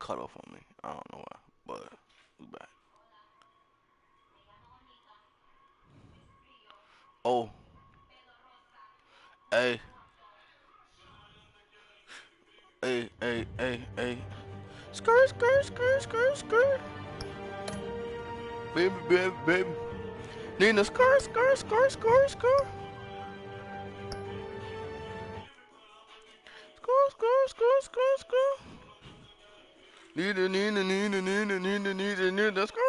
cut off on me. I don't know why, but we back. Oh, hey, hey. Skirt, skirt, skirt, skirt, skirt. Baby. Nina, skirt, skirt, skirt, skirt, skirt. Skirt, skirt, skirt, skirt, skirt. Nina, skirt.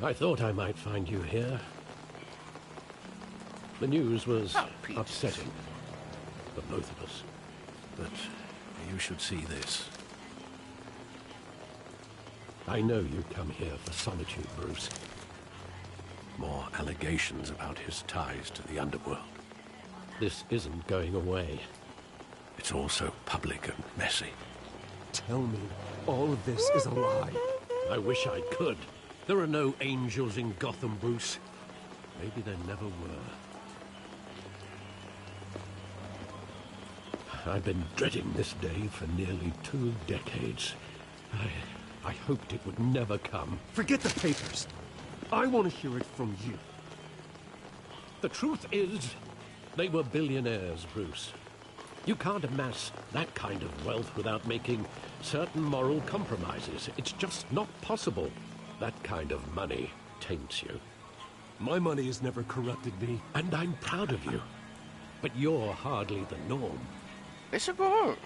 I thought I might find you here. The news was upsetting for both of us. But you should see this. I know you come here for solitude, Bruce. More allegations about his ties to the underworld. This isn't going away. It's all so public and messy. Tell me all of this is a lie. I wish I could. There are no angels in Gotham, Bruce. Maybe there never were. I've been dreading this day for nearly 2 decades. I hoped it would never come. Forget the papers. I want to hear it from you. The truth is, they were billionaires, Bruce. You can't amass that kind of wealth without making certain moral compromises. It's just not possible. That kind of money taints you. My money has never corrupted me. And I'm proud of you. But you're hardly the norm. It's a good.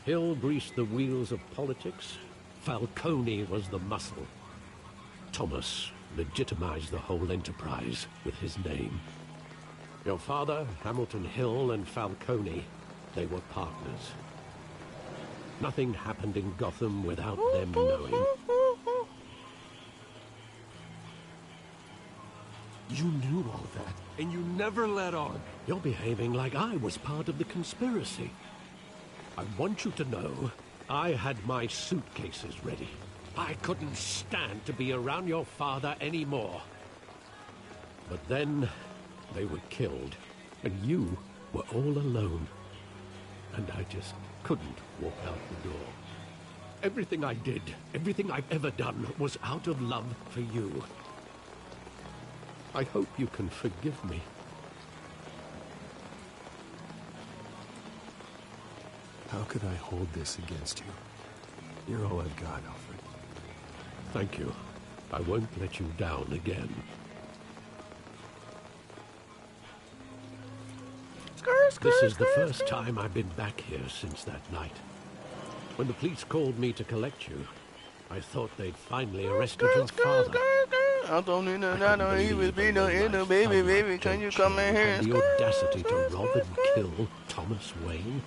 Hill greased the wheels of politics. Falcone was the muscle. Thomas legitimized the whole enterprise with his name. Your father, Hamilton Hill, and Falcone, they were partners. Nothing happened in Gotham without them knowing. You knew all that, and you never let on. You're behaving like I was part of the conspiracy. I want you to know I had my suitcases ready. I couldn't stand to be around your father anymore. But then they were killed, and you were all alone. And I just couldn't walk out the door. Everything I did, everything I've ever done, was out of love for you. I hope you can forgive me. How could I hold this against you? You're all I've got, Alfred. Thank you. I won't let you down again. This is the first time I've been back here since that night. When the police called me to collect you, I thought they'd finally arrested your father. I don't need no, he was being no baby, can you come in here and the audacity to rob and kill Thomas Wayne?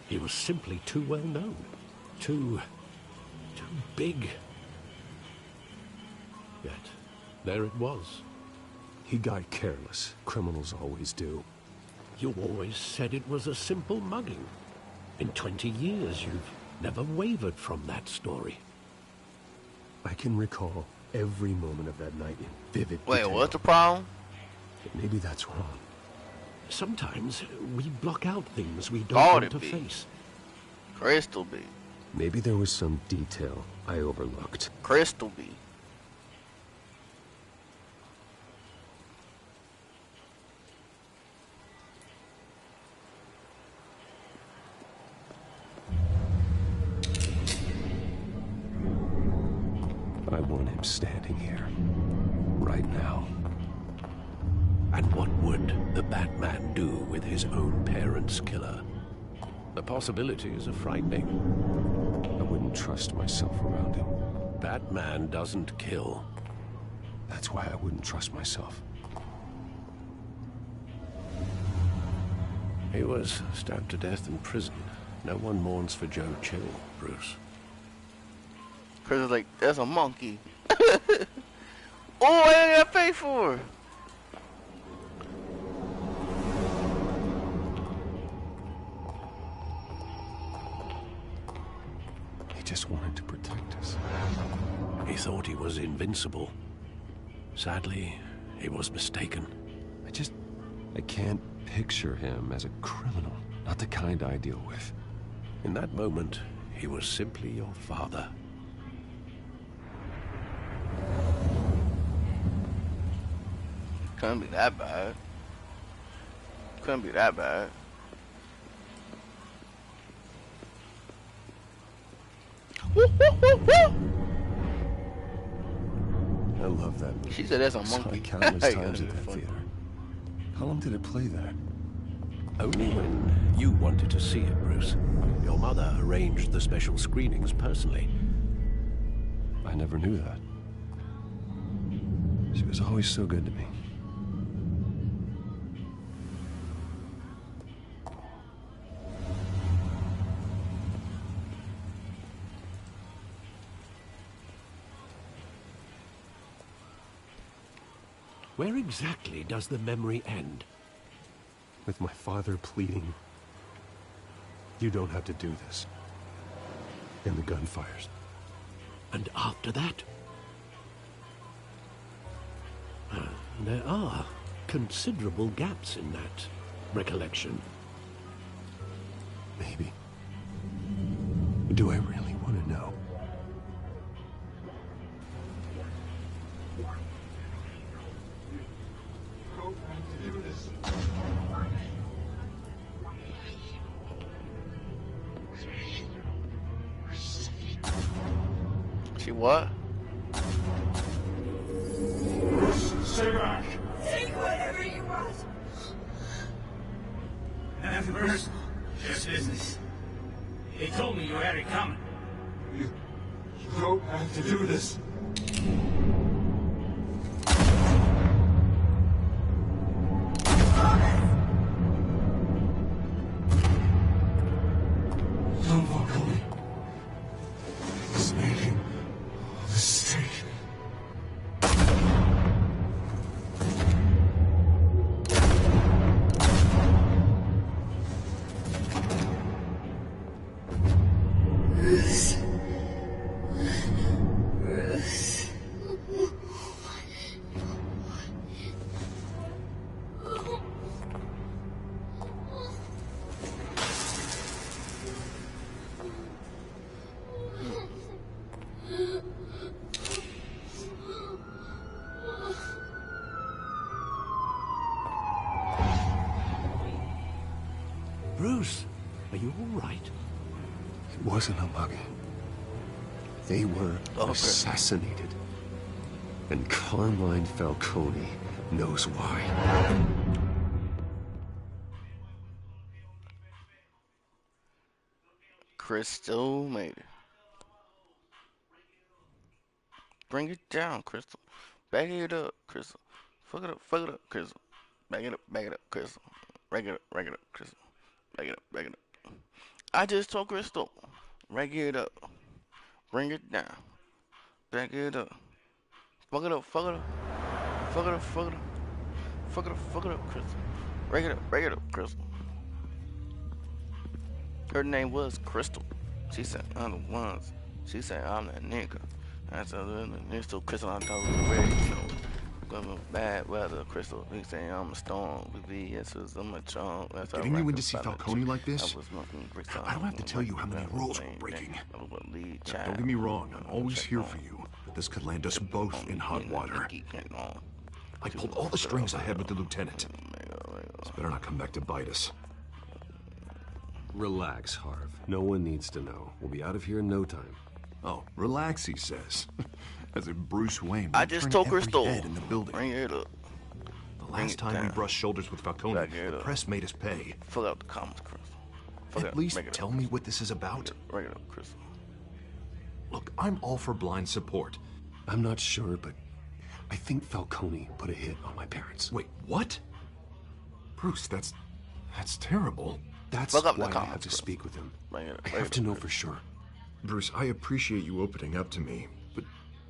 He was simply too well known. Too big. Yet, there it was. He got careless. Criminals always do. You always said it was a simple mugging. In 20 years, you've never wavered from that story. I can recall every moment of that night in vivid Wait, detail. what's the problem? But maybe that's wrong. Sometimes we block out things we don't Thought want it to be. face. Crystal B. Maybe there was some detail I overlooked. Crystal B. I want him standing here. Right now. And what would the Batman do with his own parents' killer? The possibilities are frightening. I wouldn't trust myself around him. Batman doesn't kill. That's why I wouldn't trust myself. He was stabbed to death in prison. No one mourns for Joe Chill, Bruce. Chris is like, that's a monkey. Oh, I ain't got paid for. He just wanted to protect us. He thought he was invincible. Sadly, he was mistaken. I can't picture him as a criminal. Not the kind I deal with. In that moment, he was simply your father. Couldn't be that bad. Couldn't be that bad. Woo, woo, woo, woo. I love that movie. She said that's a I saw monkey. it countless Yeah, times at that's that funny. theater. How long did it play there? Only when you wanted to see it, Bruce. Your mother arranged the special screenings personally. I never knew that. She was always so good to me. Where exactly does the memory end? With my father pleading, "You don't have to do this." And the gunfires. And after that? There are considerable gaps in that recollection. Maybe. Do I really want to know? She what? Stay back! Take whatever you want. Nothing personal. Just business. He told me you had it coming. You don't have to do this. Don't walk away. He's making a mistake. Bruce, are you all right? It wasn't a mug. They were Okay. assassinated. And Carmine Falcone knows why. Crystal made it. Bring it down, Crystal. Back it up, Crystal. Fuck it up, Crystal. Back it up, Crystal. Rag it up, Crystal. Back it up. I just told Crystal. Rag it up. Bring it down. Back it up. Fuck it up. Fuck it up, Crystal. Rag it up, Crystal. Her name was Crystal. She said, I'm the ones. She said, I'm that nigga. I said, there's still Crystal on top of the radio. Gonna bad weather, Crystal. He say I'm a storm. VVS was I'm a chunk. Getting you in to see Falcone like this? I don't have to tell you how many rules we're breaking. Don't get me wrong, I'm always here for you. But this could land us both in hot water. I pulled all the strings I had with the lieutenant. This better not come back to bite us. Relax, Harv. No one needs to know. We'll be out of here in no time. Oh, relax, he says. As if Bruce Wayne I would just turn told every Crystal. head in the building. Bring it up. The last time we brushed shoulders with Falcone, Back it the up. press made us pay. Fill out the comments, Crystal. At least tell me what this is about. Bring it up, Crystal. Look, I'm all for blind support. I'm not sure, but I think Falcone put a hit on my parents. Wait, what? Bruce, that's terrible. That's Fuck up the why I comments, have to Chris. speak with him. Bring it, I bring have it to up, know Chris. for sure. Bruce, I appreciate you opening up to me, but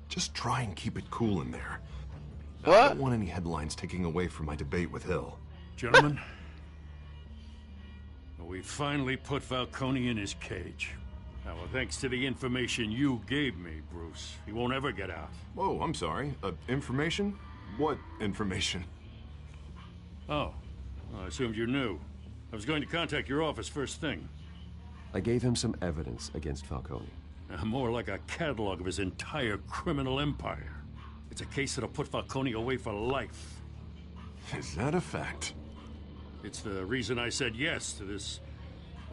just try and keep it cool in there. I What? don't want any headlines taking away from my debate with Hill. Gentlemen, we finally put Falcone in his cage. Now, thanks to the information you gave me, Bruce, he won't ever get out. Whoa, I'm sorry. Information? What information? Oh, well, I assumed you knew. I was going to contact your office first thing. I gave him some evidence against Falcone. More like a catalog of his entire criminal empire. It's a case that'll put Falcone away for life. Is that a fact? It's the reason I said yes to this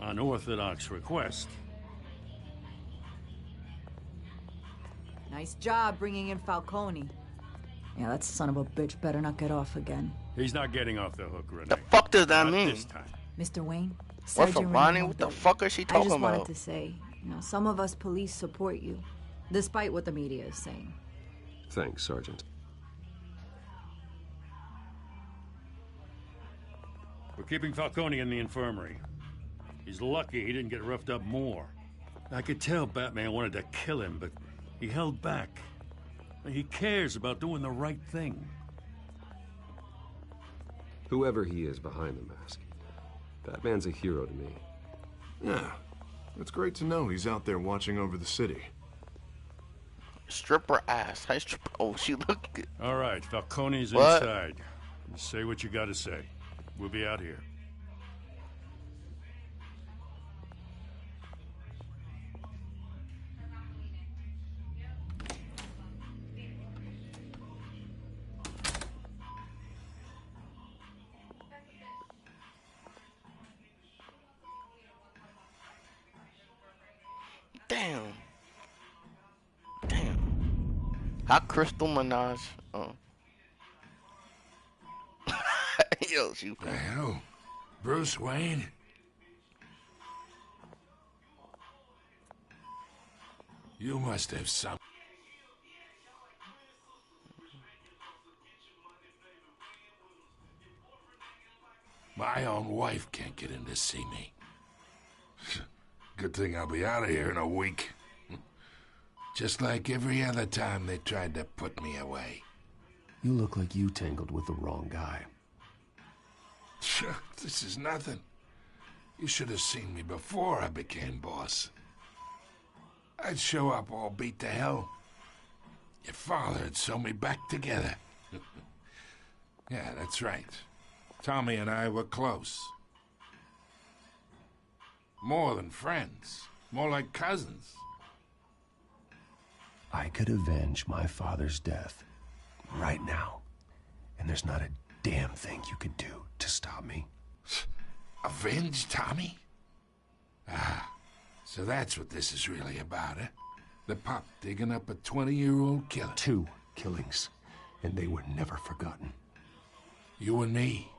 unorthodox request. Nice job bringing in Falcone. Yeah, that son of a bitch better not get off again. He's not getting off the hook, Renee. The fuck does that Not mean? this time. Mr. Wayne, What for Sergeant Ronnie? Raymond What the Bill. fuck is she I talking just wanted about? to say, some of us police support you, despite what the media is saying. Thanks, Sergeant. We're keeping Falcone in the infirmary. He's lucky he didn't get roughed up more. I could tell Batman wanted to kill him, but he held back. He cares about doing the right thing. Whoever he is behind the mask, Batman's a hero to me. Yeah. It's great to know he's out there watching over the city. Stripper ass. Hey, stripper. Oh, she look good. All right, Falcone's What? inside. Say what you gotta say. We'll be out here. Damn. Damn. How Crystal Minaj? Yo, she. The hell? Bruce Wayne? You must have some... My own wife can't get in to see me. Good thing I'll be out of here in a week. Just like every other time they tried to put me away. You look like you tangled with the wrong guy. This is nothing. You should have seen me before I became boss. I'd show up all beat to hell. Your father had sewn me back together. Yeah, that's right. Tommy and I were close. More than friends. More like cousins. I could avenge my father's death right now. And there's not a damn thing you could do to stop me. Avenge Tommy? Ah, so that's what this is really about, eh? The pup digging up a 20-year-old killer. 2 killings, and they were never forgotten. You and me,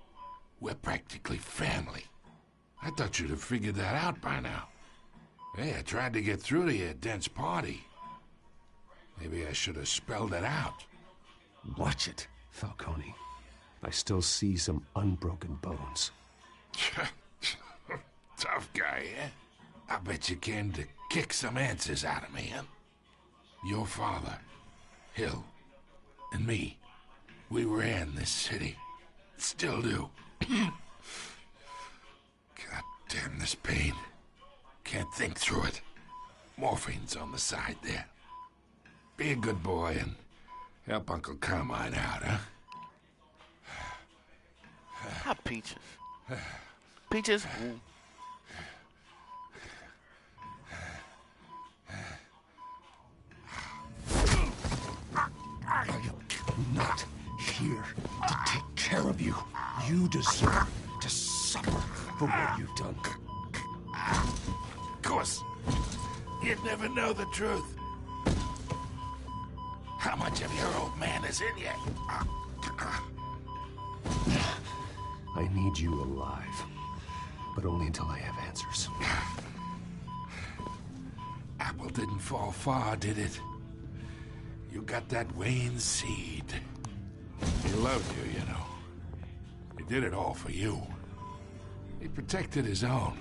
we're practically family. I thought you'd have figured that out by now. Hey, I tried to get through to your dense party. Maybe I should have spelled it out. Watch it, Falcone. I still see some unbroken bones. Tough guy, eh? I bet you came to kick some answers out of me, huh? Your father, Hill, and me, we ran this city. Still do. God damn this pain. Can't think through it. Morphine's on the side there. Be a good boy and help Uncle Carmine out, huh? Hi, Peaches. Peaches. I'm not here to take care of you. You deserve to suffer for what you've done. Of course. You'd never know the truth. How much of your old man is in you? I need you alive, but only until I have answers. Apple didn't fall far, did it? You got that Wayne seed. He loved you, you know. He did it all for you. He protected his own.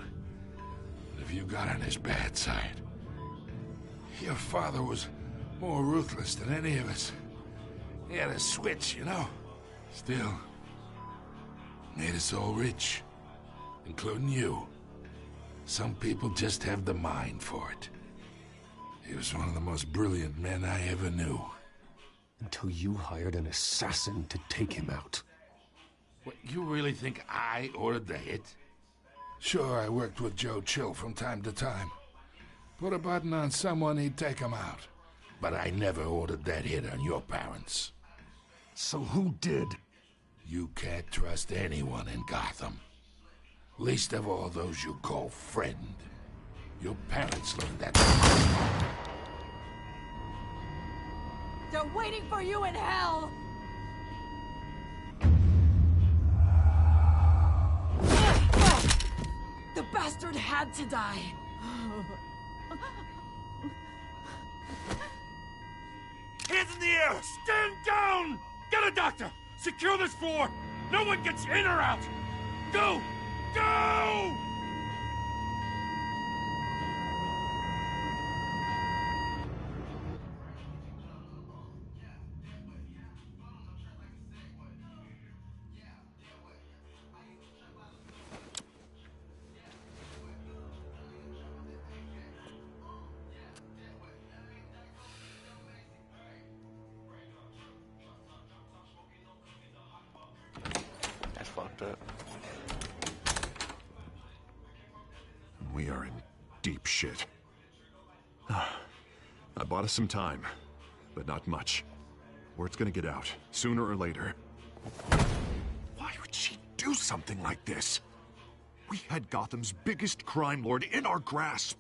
But if you got on his bad side, your father was more ruthless than any of us. He had a switch, you know. Still, made us all rich, including you. Some people just have the mind for it. He was one of the most brilliant men I ever knew. Until you hired an assassin to take him out. What, you really think I ordered the hit? Sure, I worked with Joe Chill from time to time. Put a button on someone, he'd take him out. But I never ordered that hit on your parents. So who did? You can't trust anyone in Gotham. Least of all those you call friend. Your parents learned that. They're waiting for you in hell! The bastard had to die. Hands in the air! Stand down! Get a doctor! Secure this floor! No one gets in or out! Go! Go! That's fucked up. We are in deep shit. I bought us some time, but not much. Word's gonna get out, sooner or later. Why would she do something like this? We had Gotham's biggest crime lord in our grasp.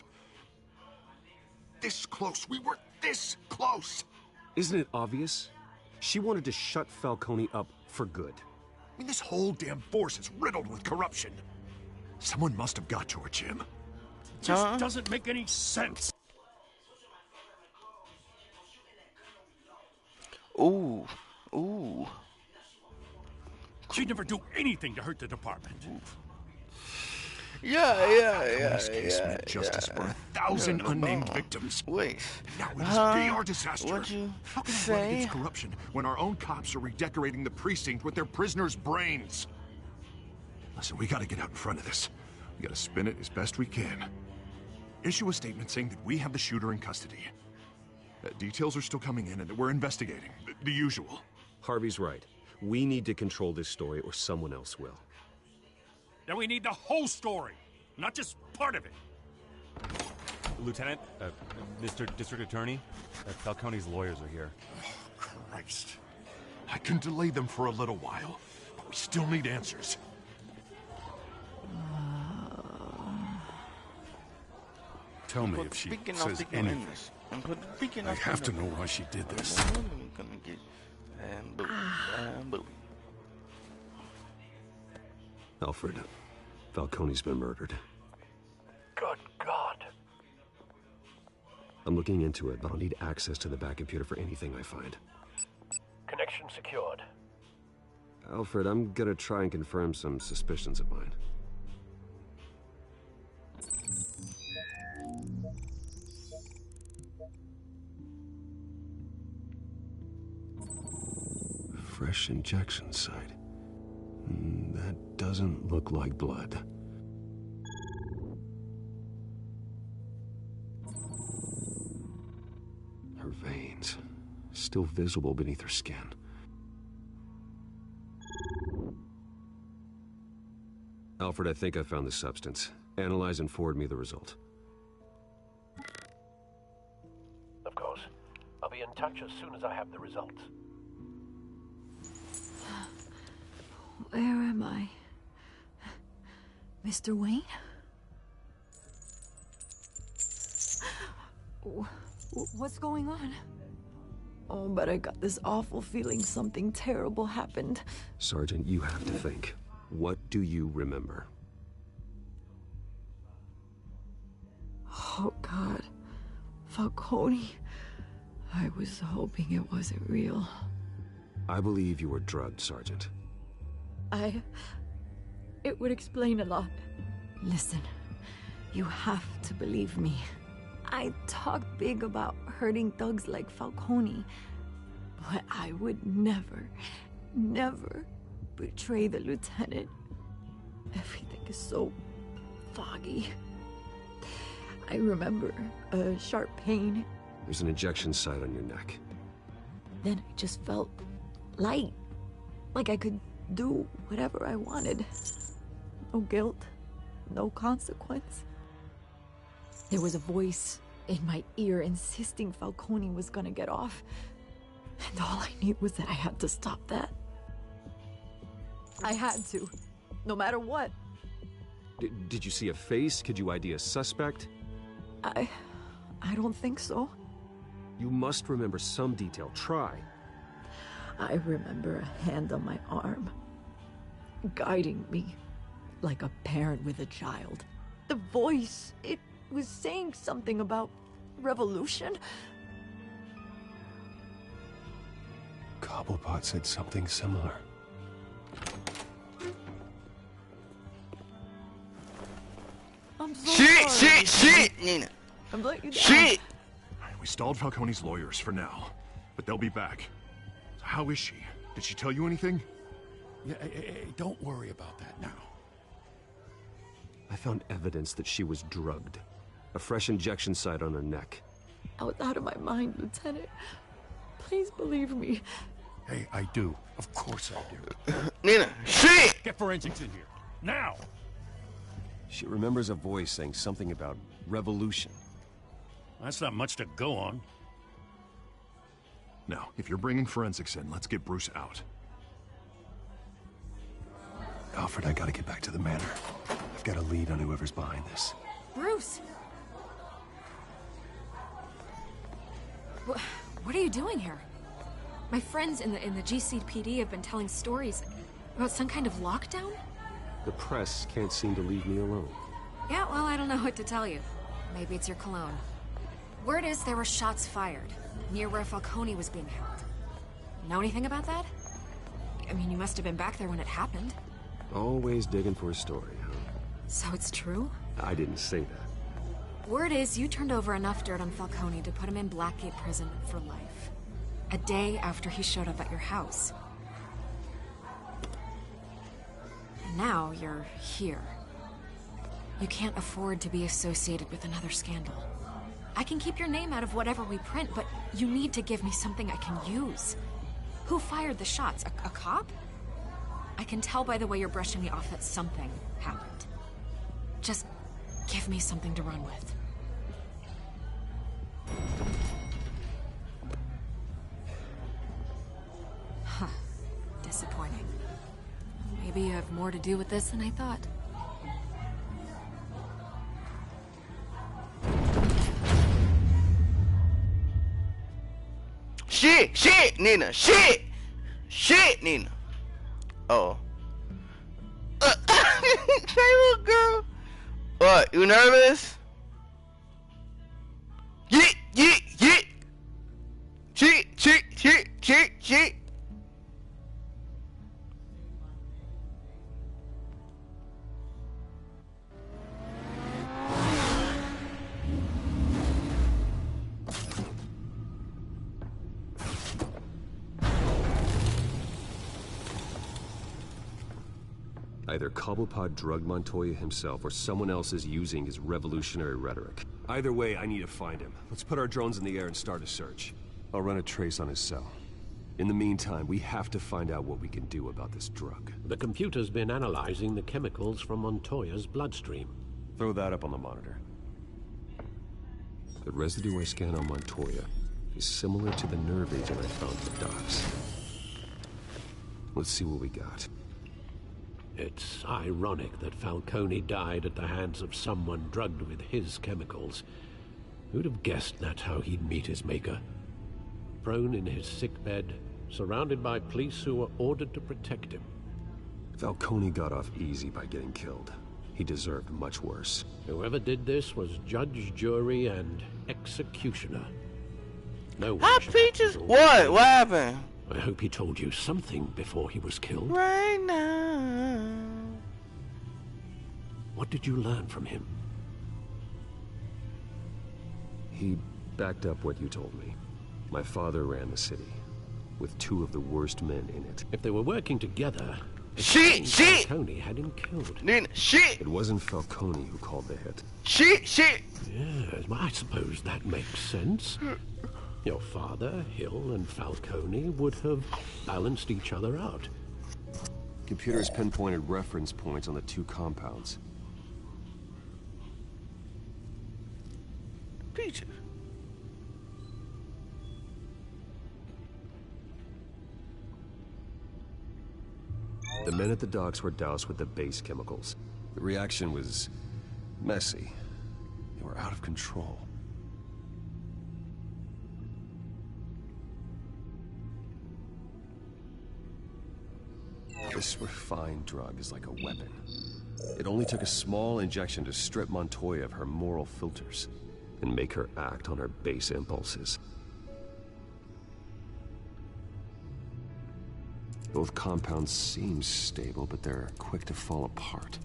This close. We were this close. Isn't it obvious? She wanted to shut Falcone up for good. I mean, this whole damn force is riddled with corruption. Someone must have got to her, Jim. Just doesn't make any sense. Ooh. Ooh. She'd never do anything to hurt the department. This case meant justice for 1,000 unnamed victims. Wait. Now it must be our disaster. What'd you How can I run say? against corruption when our own cops are redecorating the precinct with their prisoners' brains? Listen, we gotta get out in front of this. We gotta spin it as best we can. Issue a statement saying that we have the shooter in custody. Details are still coming in and that we're investigating. The usual. Harvey's right. We need to control this story or someone else will. Then we need the whole story, not just part of it. Lieutenant, Mr. District Attorney, Falcone's lawyers are here. Oh, Christ. I can delay them for a little while, but we still need answers. Tell me if she says anything. I have to know why she did this. Alfred, Falcone's been murdered. Good God. I'm looking into it, but I'll need access to the back computer for anything I find. Connection secured. Alfred, I'm gonna try and confirm some suspicions of mine. Fresh injection site. That doesn't look like blood. Her veins, still visible beneath her skin. Alfred, I think I found the substance. Analyze and forward me the result. Of course. I'll be in touch as soon as I have the results. Where am I? Mr. Wayne? What's going on? Oh, but I got this awful feeling something terrible happened. Sergeant, you have to think. What do you remember? Oh, God. Falcone. I was hoping it wasn't real. I believe you were drugged, Sergeant. It would explain a lot. Listen, you have to believe me. I talk big about hurting thugs like Falcone, but I would never, never betray the lieutenant. Everything is so foggy. I remember a sharp pain. There's an injection site on your neck. Then I just felt light, like I could do whatever I wanted. No guilt, no consequence. There was a voice in my ear insisting Falcone was gonna get off. And all I knew was that I had to stop that. I had to, no matter what. Did you see a face? Could you ID a suspect? I don't think so. You must remember some detail. Try. I remember a hand on my arm, guiding me like a parent with a child. The voice, it was saying something about revolution. Cobblepot said something similar. I'm so sorry. Shit, Nina. I'm letting you down. Shit. We stalled Falcone's lawyers for now, but they'll be back. So how is she? Did she tell you anything? Yeah, hey, don't worry about that now. I found evidence that she was drugged. A fresh injection site on her neck. I was out of my mind, Lieutenant. Please believe me. Hey, I do. Of course I do. Nina, shit! Get forensics in here. Now! She remembers a voice saying something about revolution. That's not much to go on. Now, if you're bringing forensics in, let's get Bruce out. Alfred, I gotta get back to the manor. I've got a lead on whoever's behind this. Bruce! What are you doing here? My friends in the GCPD have been telling stories about some kind of lockdown? The press can't seem to leave me alone. Yeah, well, I don't know what to tell you. Maybe it's your cologne. Word is there were shots fired near where Falcone was being held. Know anything about that? I mean, you must have been back there when it happened. Always digging for a story, huh? So it's true? I didn't say that. Word is you turned over enough dirt on Falcone to put him in Blackgate Prison for life. A day after he showed up at your house. And now you're here. You can't afford to be associated with another scandal. I can keep your name out of whatever we print, but you need to give me something I can use. Who fired the shots? A cop? I can tell by the way you're brushing me off that something happened. Just give me something to run with. Huh. Disappointing. Maybe you have more to do with this than I thought. Shit, Nina, shit, Nina. Oh. Hey, little girl. What, you nervous? Shit. Either Cobblepot drugged Montoya himself, or someone else is using his revolutionary rhetoric. Either way, I need to find him. Let's put our drones in the air and start a search. I'll run a trace on his cell. In the meantime, we have to find out what we can do about this drug. The computer's been analyzing the chemicals from Montoya's bloodstream. Throw that up on the monitor. The residue I scan on Montoya is similar to the nerve agent I found for Dobbs. Let's see what we got. It's ironic that Falcone died at the hands of someone drugged with his chemicals. Who'd have guessed that's how he'd meet his maker? Prone in his sickbed, surrounded by police who were ordered to protect him. Falcone got off easy by getting killed. He deserved much worse. Whoever did this was judge, jury, and executioner. No one Hot should peaches? have to What? What happened? I hope he told you something before he was killed. Right now. What did you learn from him? He backed up what you told me. My father ran the city, with 2 of the worst men in it. If they were working together, Shit! Falcone had him killed. It wasn't Falcone who called the hit. Yes, well, I suppose that makes sense. Your father, Hill, and Falcone would have balanced each other out. Computers pinpointed reference points on the 2 compounds. Peaches. The men at the docks were doused with the base chemicals. The reaction was messy. They were out of control. This refined drug is like a weapon. It only took a small injection to strip Montoya of her moral filters and make her act on her base impulses. Both compounds seem stable, but they're quick to fall apart.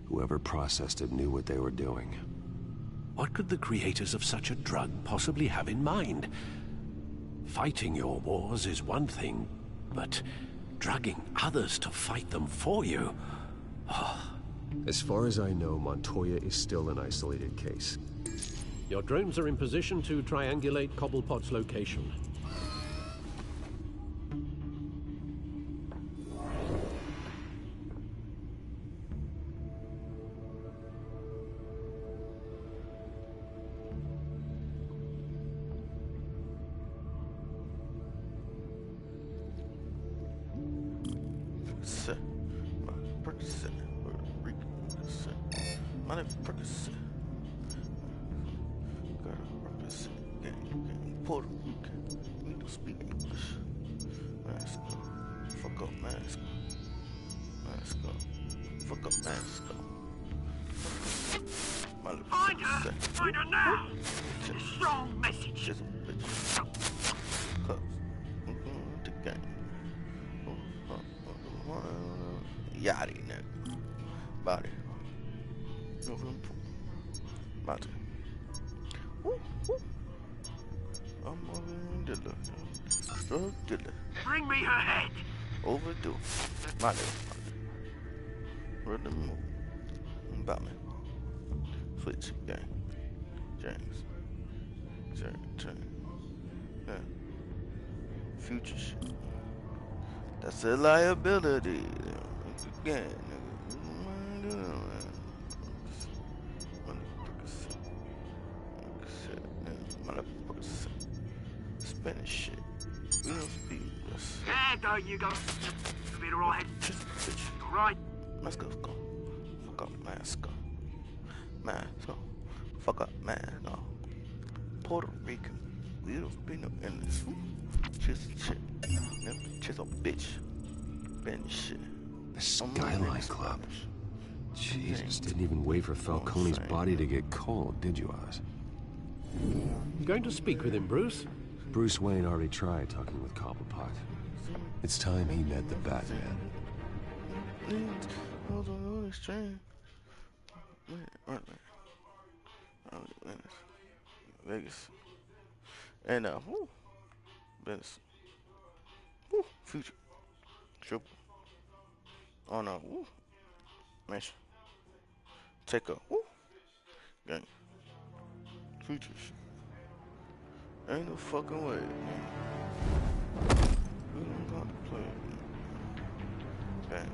Whoever processed it knew what they were doing. What could the creators of such a drug possibly have in mind? Fighting your wars is one thing, but drugging others to fight them for you? As far as I know, Montoya is still an isolated case. Your drones are in position to triangulate Cobblepot's location. Puerto Rican, we don't speak English. Mask up, fuck up, mask up. Mask up, fuck up, mask up. Find her! Find her now! It's a strong message. She's a bitch. Cause I'm going to gang. Yachty, nigga. Body. Body. Woo, woo. I'm over in Dilla. Drug dealer. Bring me her head! Overdue. My nigga. Rhythm move. Batman. Switch. Gang. James. Turn. Yeah. Future shit. That's a liability. Again, nigga. Spanish shit. We don't speak this. Yeah, don't you go. You'll be alright. Alright. Mask up, go. Fuck up, mask up. Mask up. Fuck up, mask up. Puerto Rican. We don't speak no English. She's a chick. She's a bitch. Spanish shit. The Skyline Club. Jesus, didn't even wait for Falcone's body to get cold, did you, Oz? Going to speak with him, Bruce? Bruce Wayne already tried talking with Cobblepot. It's time he met the Batman. Hold on, this train. Vegas. And woo. Venice. Woo. Future. Triple. Oh no, woo. Mansion. Take up. Woo. Gang. Futures. Ain't no fucking way. We don't got to play. Bang.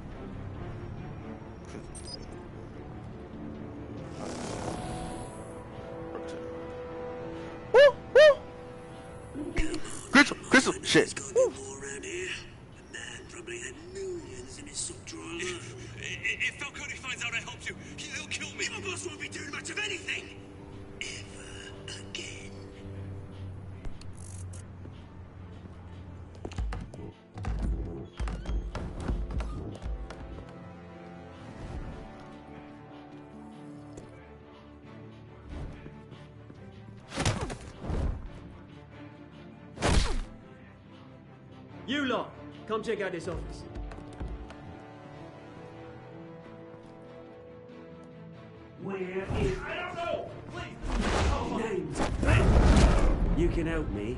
Woo! Woo! Crystal! Shit! Woo! If Falcone finds out I helped you, he'll kill me. Your boss won't be doing much of anything. Ever again. You lot, come check out this office. You can help me.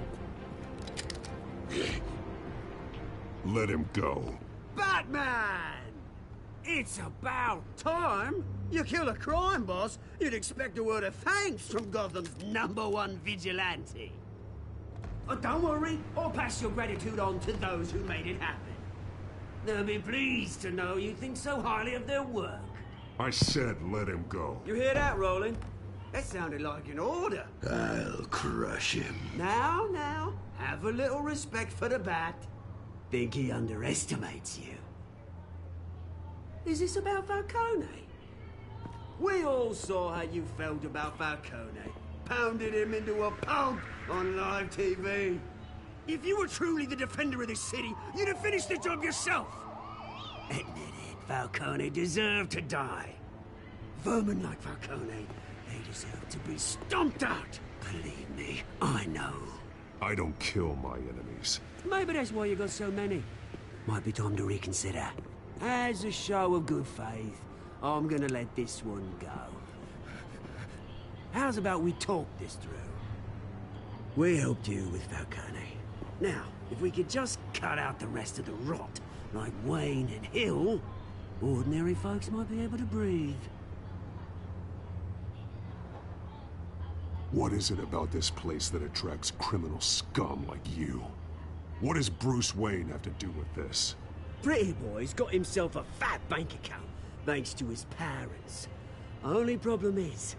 Let him go. Batman! It's about time. You kill a crime boss, you'd expect a word of thanks from Gotham's #1 vigilante. Oh, don't worry, I'll pass your gratitude on to those who made it happen. They'll be pleased to know you think so highly of their work. I said let him go. You hear that, Roland? That sounded like an order. I'll crush him. Now, have a little respect for the Bat. Think he underestimates you. Is this about Falcone? We all saw how you felt about Falcone. Pounded him into a pulp on live TV. If you were truly the defender of this city, you'd have finished the job yourself. Admit it, Falcone deserved to die. Vermin like Falcone, they deserve to be stomped out. Believe me, I know. I don't kill my enemies. Maybe that's why you got so many. Might be time to reconsider. As a show of good faith, I'm gonna let this one go. How's about we talk this through? We helped you with Falcone. Now, if we could just cut out the rest of the rot, like Wayne and Hill, ordinary folks might be able to breathe. What is it about this place that attracts criminal scum like you? What does Bruce Wayne have to do with this? Pretty Boy's got himself a fat bank account, thanks to his parents. Only problem is,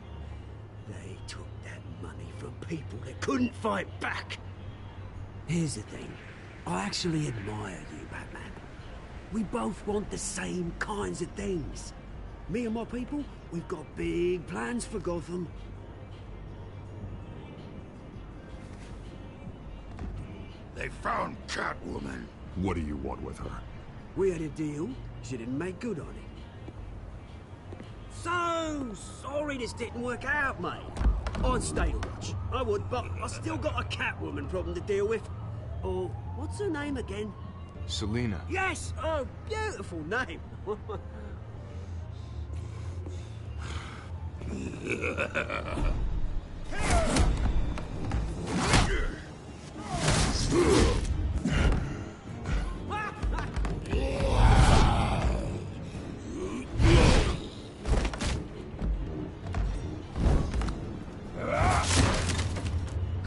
they took that money from people that couldn't fight back. Here's the thing. I actually admire you, Batman. We both want the same kinds of things. Me and my people, we've got big plans for Gotham. They found Catwoman. What do you want with her? We had a deal. She didn't make good on it. So sorry this didn't work out, mate. I'd stay to watch. I would, but I still got a Catwoman problem to deal with. Oh, what's her name again? Selina. Yes! Oh, beautiful name.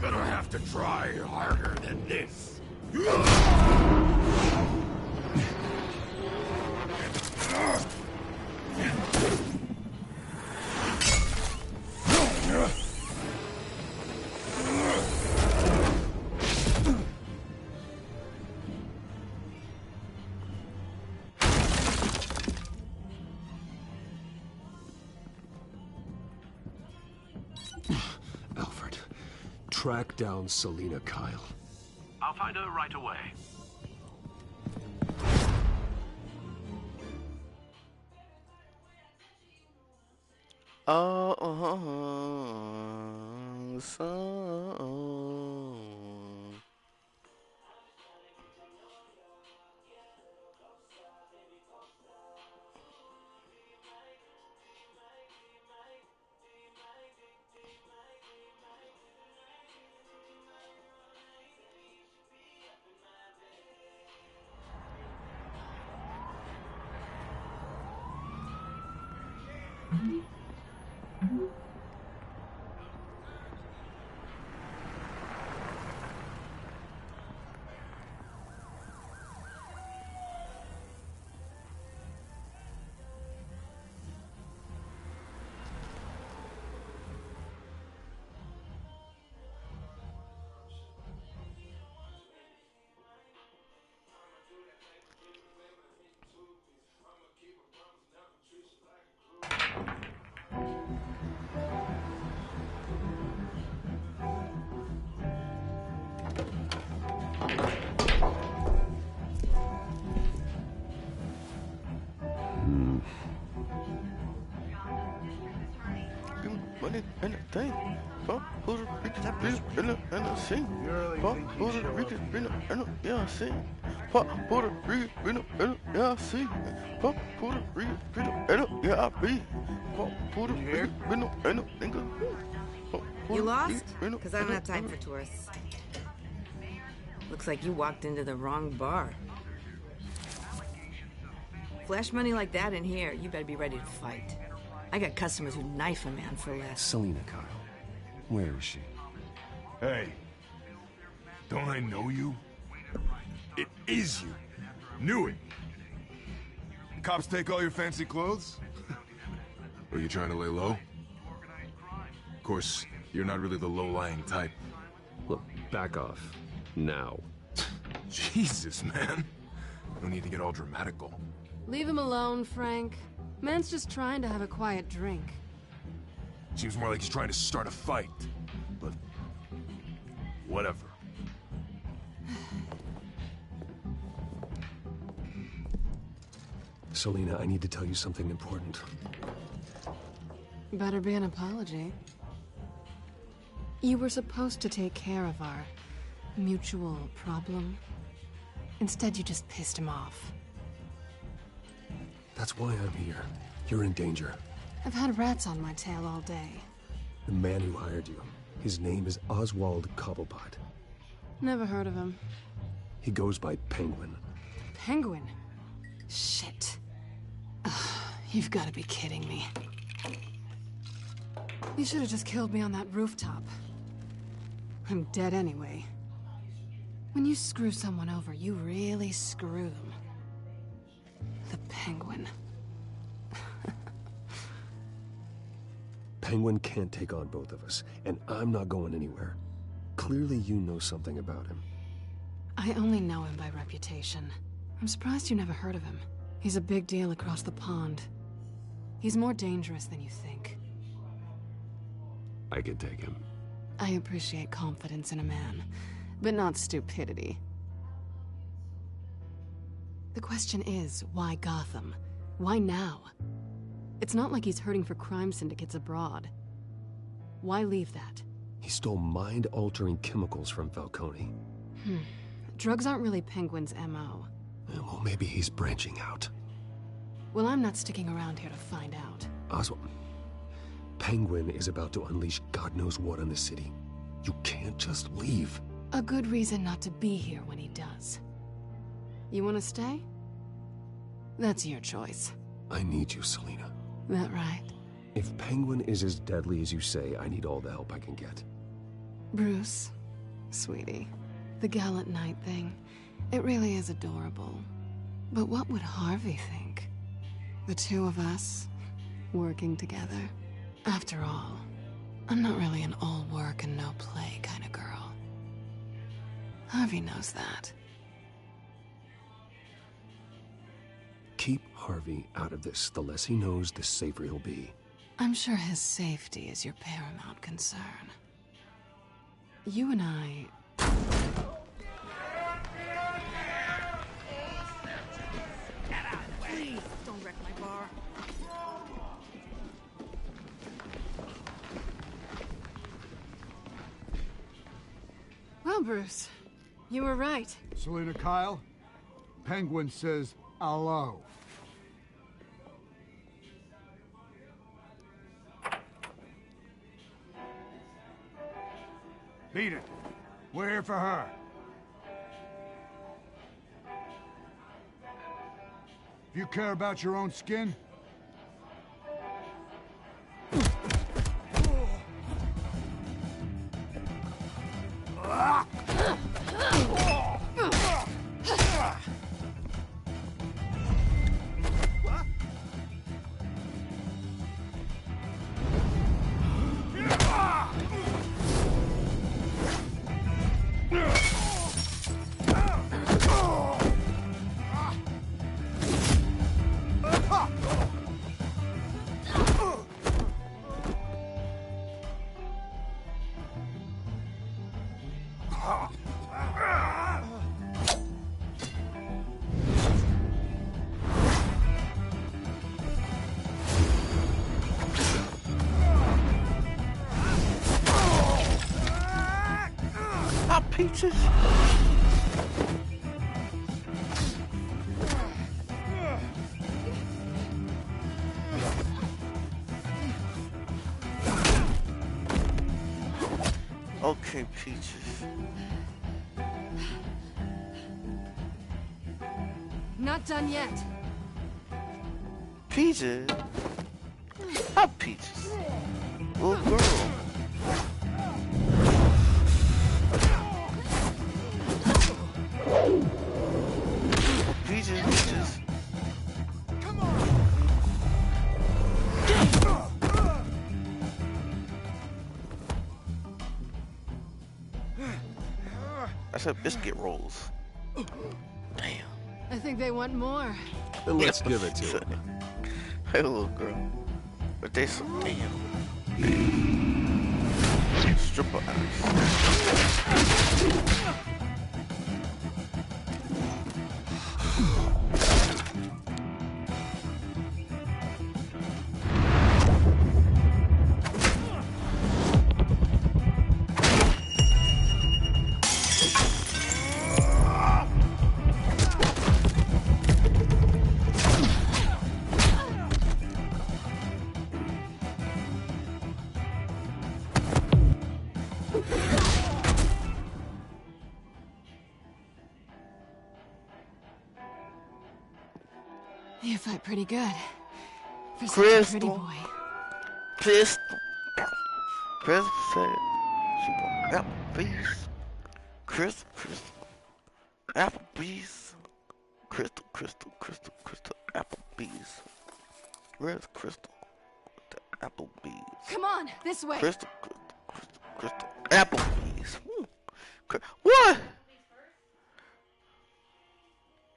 Gonna have to try harder than this. Alfred, track down Selina Kyle. I'll find her right away. Money and the thing. Puerto Rican and the scene. Puerto Rican and the yeah, see. Puerto Rican and yeah, see. Puerto Rican and yeah, I be. Puerto Rican and the nigga. You lost? Because I don't have time for tourists. Looks like you walked into the wrong bar. Flash money like that in here, you better be ready to fight. I got customers who knife a man for less. Selina, Kyle. Where is she? Hey. Don't I know you? It is you. Knew it. Cops take all your fancy clothes? Are you trying to lay low? Of course, you're not really the low-lying type. Look, back off. Now. Jesus, man. No need to get all dramatical. Leave him alone, Frank. Man's just trying to have a quiet drink. Seems more like he's trying to start a fight. But... whatever. Selina, I need to tell you something important. Better be an apology. You were supposed to take care of our mutual problem. Instead, you just pissed him off. That's why I'm here. You're in danger. I've had rats on my tail all day. The man who hired you, his name is Oswald Cobblepot. Never heard of him. He goes by Penguin. Penguin? Shit. Ugh, you've got to be kidding me. You should have just killed me on that rooftop. I'm dead anyway. When you screw someone over, you really screw them. The Penguin. Penguin can't take on both of us, and I'm not going anywhere. Clearly you know something about him. I only know him by reputation. I'm surprised you never heard of him. He's a big deal across the pond. He's more dangerous than you think. I can take him. I appreciate confidence in a man, but not stupidity. The question is, why Gotham? Why now? It's not like he's hurting for crime syndicates abroad. Why leave that? He stole mind-altering chemicals from Falcone. Drugs aren't really Penguin's MO. Well, maybe he's branching out. Well, I'm not sticking around here to find out. Oswald, Penguin is about to unleash God knows what on the city. You can't just leave. A good reason not to be here when he does. You want to stay? That's your choice. I need you, Selina. That right? If Penguin is as deadly as you say, I need all the help I can get. Bruce, sweetie, the gallant knight thing, it really is adorable. But what would Harvey think? The two of us, working together? After all, I'm not really an all work and no play kind of girl. Harvey knows that. Keep Harvey out of this. The less he knows, the safer he'll be. I'm sure his safety is your paramount concern. You and I... Please, don't wreck my bar. Well, Bruce, you were right. Selina, Kyle, Penguin says hello. Beat it. We're here for her. If you care about your own skin, Peaches? Peaches. Not done yet. Peaches? How Peaches? Little girl. Peaches. Come on. I said biscuit rolls. Damn. I think they want more. Then let's give it to them. Hey, little girl. But they so damn. Stripper ass. You fight pretty good. For such a Crystal. pretty boy. Pistol. Crystal said she bought Applebee's. Crystal. Applebee's. Crystal. Applebee's. Where's Crystal? With the Applebee's. Come on, this way. Crystal. Applebee's. What?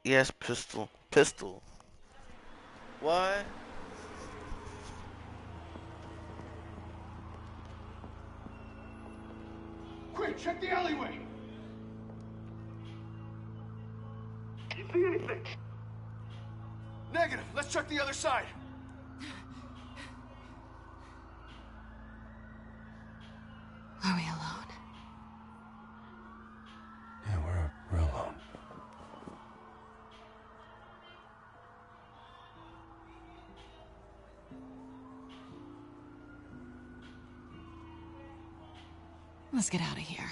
Yes, pistol. What? Quick, check the alleyway. You see anything? Negative. Let's check the other side. Are we alone? Yeah, we're alone. Let's get out of here.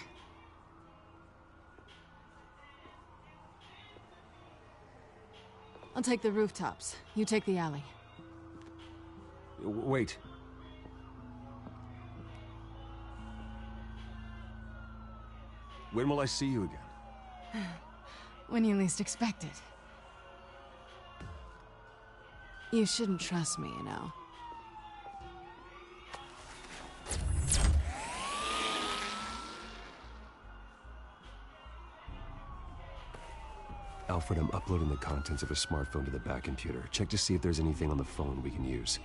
I'll take the rooftops. You take the alley. Wait. When will I see you again? When you least expect it. You shouldn't trust me, you know. Alfred, I'm uploading the contents of a smartphone to the back computer. Check to see if there's anything on the phone we can use.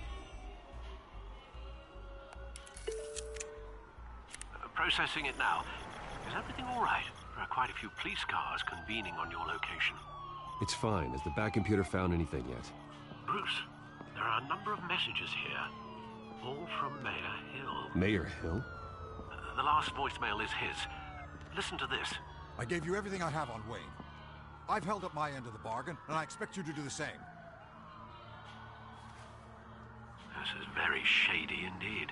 Processing it now. Is everything all right? There are quite a few police cars convening on your location. It's fine. Has the back computer found anything yet? Bruce, there are a number of messages here. All from Mayor Hill. Mayor Hill? The last voicemail is his. Listen to this. I gave you everything I have on Wayne. I've held up my end of the bargain, and I expect you to do the same. This is very shady indeed.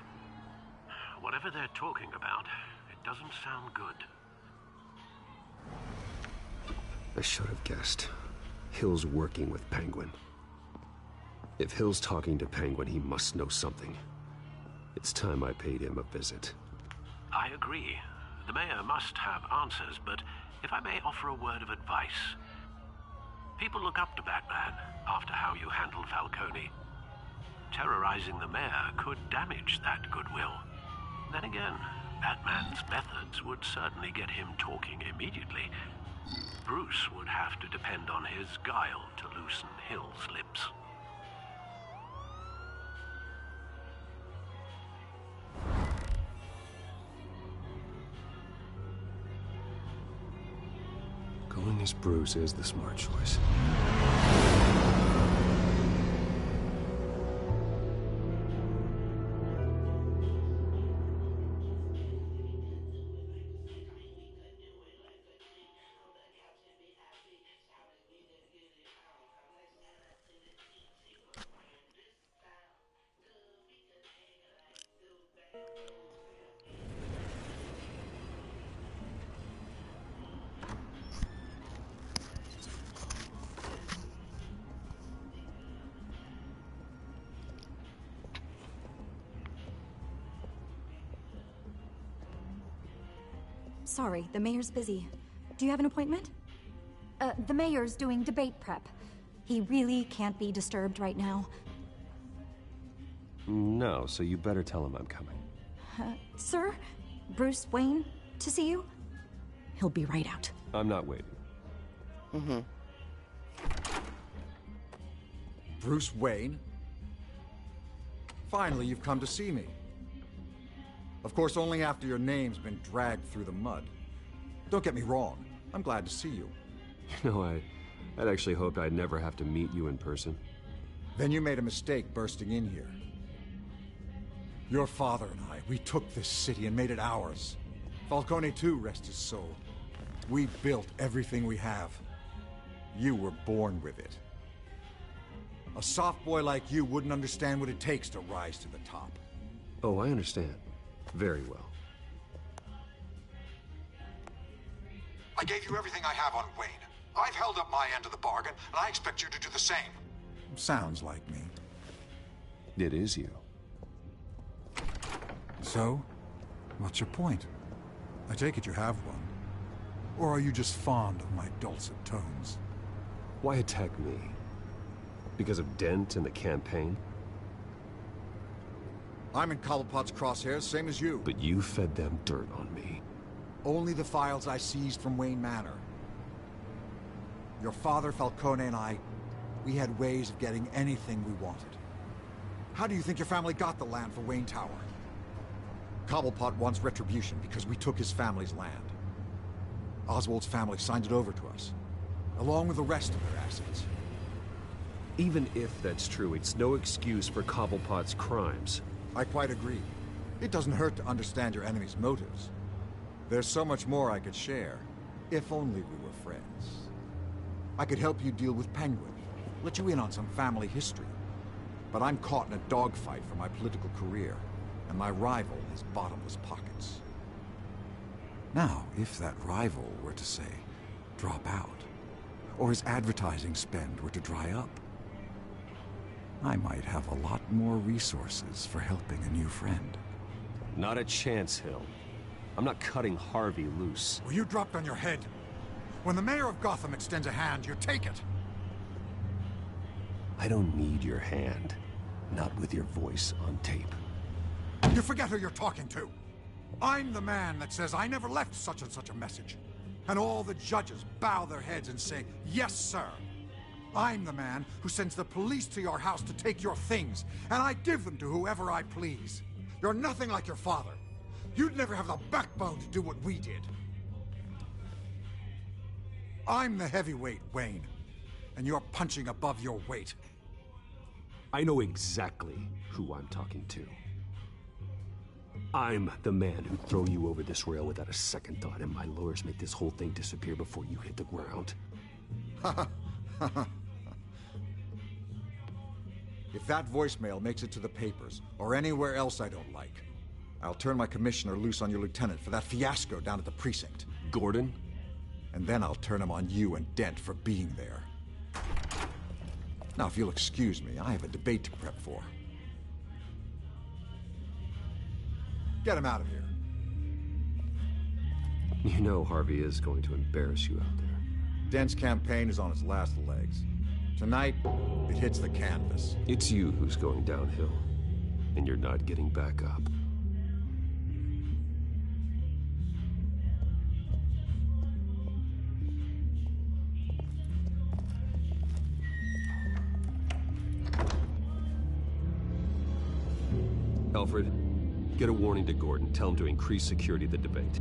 Whatever they're talking about, it doesn't sound good. I should have guessed. Hill's working with Penguin. If Hill's talking to Penguin, he must know something. It's time I paid him a visit. I agree. The mayor must have answers, but if I may offer a word of advice. People look up to Batman after how you handled Falcone. Terrorizing the mayor could damage that goodwill. Then again, Batman's methods would certainly get him talking immediately. Bruce would have to depend on his guile to loosen Hill's lips. Going as Bruce is the smart choice. sorry, the mayor's busy. Do you have an appointment? The mayor's doing debate prep. He really can't be disturbed right now. No, so you better tell him I'm coming. Sir? Bruce Wayne to see you? He'll be right out. I'm not waiting. Mm-hmm. Bruce Wayne? Finally, you've come to see me. Of course, only after your name's been dragged through the mud. Don't get me wrong, I'm glad to see you. You know, I'd actually hoped I'd never have to meet you in person. Then you made a mistake bursting in here. Your father and I, we took this city and made it ours. Falcone too, rest his soul. We built everything we have. You were born with it. A soft boy like you wouldn't understand what it takes to rise to the top. Oh, I understand. Very well. I gave you everything I have on Wayne. I've held up my end of the bargain, and I expect you to do the same. Sounds like me. It is you. So, what's your point? I take it you have one. Or are you just fond of my dulcet tones? Why attack me? Because of Dent and the campaign? I'm in Cobblepot's crosshairs, same as you. But you fed them dirt on me. Only the files I seized from Wayne Manor. Your father, Falcone, and I, we had ways of getting anything we wanted. How do you think your family got the land for Wayne Tower? Cobblepot wants retribution because we took his family's land. Oswald's family signed it over to us, along with the rest of their assets. Even if that's true, it's no excuse for Cobblepot's crimes. I quite agree. It doesn't hurt to understand your enemy's motives. There's so much more I could share, if only we were friends. I could help you deal with Penguin, let you in on some family history. But I'm caught in a dogfight for my political career, and my rival has bottomless pockets. Now, if that rival were to say, drop out, or his advertising spend were to dry up, I might have a lot more resources for helping a new friend. Not a chance, Hill. I'm not cutting Harvey loose. Well, you dropped on your head. When the mayor of Gotham extends a hand, you take it. I don't need your hand. Not with your voice on tape. You forget who you're talking to. I'm the man that says I never left such and such a message. And all the judges bow their heads and say, yes, sir. I'm the man who sends the police to your house to take your things, and I give them to whoever I please. You're nothing like your father. You'd never have the backbone to do what we did. I'm the heavyweight, Wayne, and you're punching above your weight. I know exactly who I'm talking to. I'm the man who'd throw you over this rail without a second thought, and my lawyers make this whole thing disappear before you hit the ground. If that voicemail makes it to the papers, or anywhere else I don't like, I'll turn my commissioner loose on your lieutenant for that fiasco down at the precinct. Gordon? And then I'll turn him on you and Dent for being there. Now, if you'll excuse me, I have a debate to prep for. Get him out of here. You know Harvey is going to embarrass you out there. Dent's campaign is on its last legs. Tonight, it hits the canvas. It's you who's going downhill, and you're not getting back up. Alfred, get a warning to Gordon. Tell him to increase security of the debate.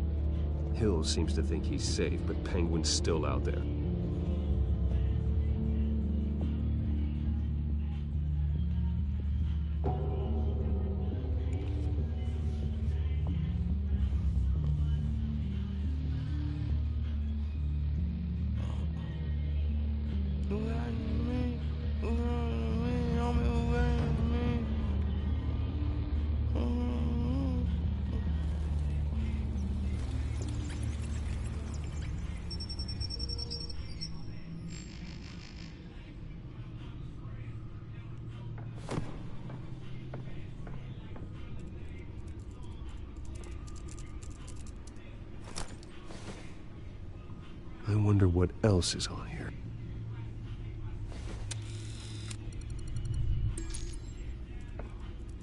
Hill seems to think he's safe, but Penguin's still out there. I wonder what else is on here.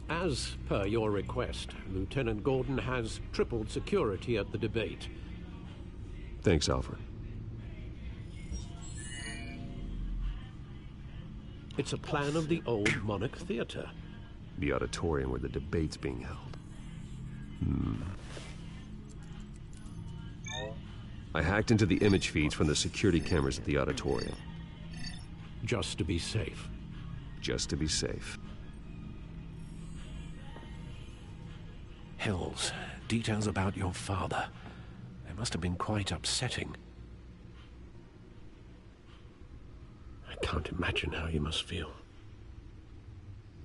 As per your request, Lieutenant Gordon has tripled security at the debate. Thanks, Alfred. It's a plan of the old Monarch Theater. The auditorium where the debate's being held. I hacked into the image feeds from the security cameras at the auditorium. Just to be safe. Just to be safe. Hills, details about your father. They must have been quite upsetting. I can't imagine how you must feel.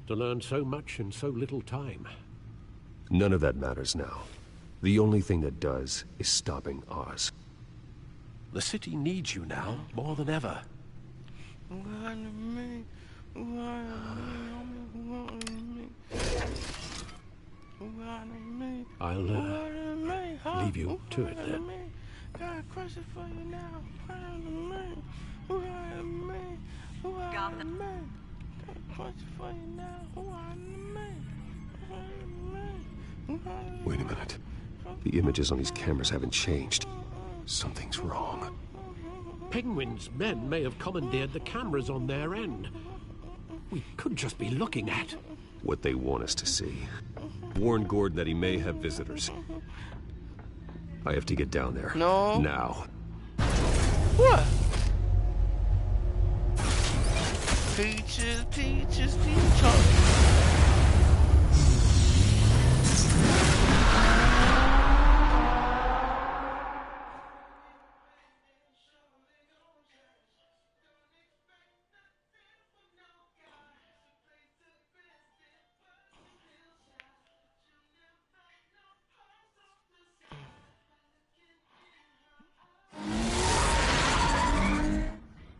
To learn so much in so little time. None of that matters now. The only thing that does is stopping Oz. The city needs you now, more than ever. I'll leave you to it then. Wait a minute. The images on these cameras haven't changed. Something's wrong. Penguin's men may have commandeered the cameras on their end. We could just be looking at what they want us to see. Warn Gordon that he may have visitors. I have to get down there. No. Now. What? Peaches, peaches, peaches.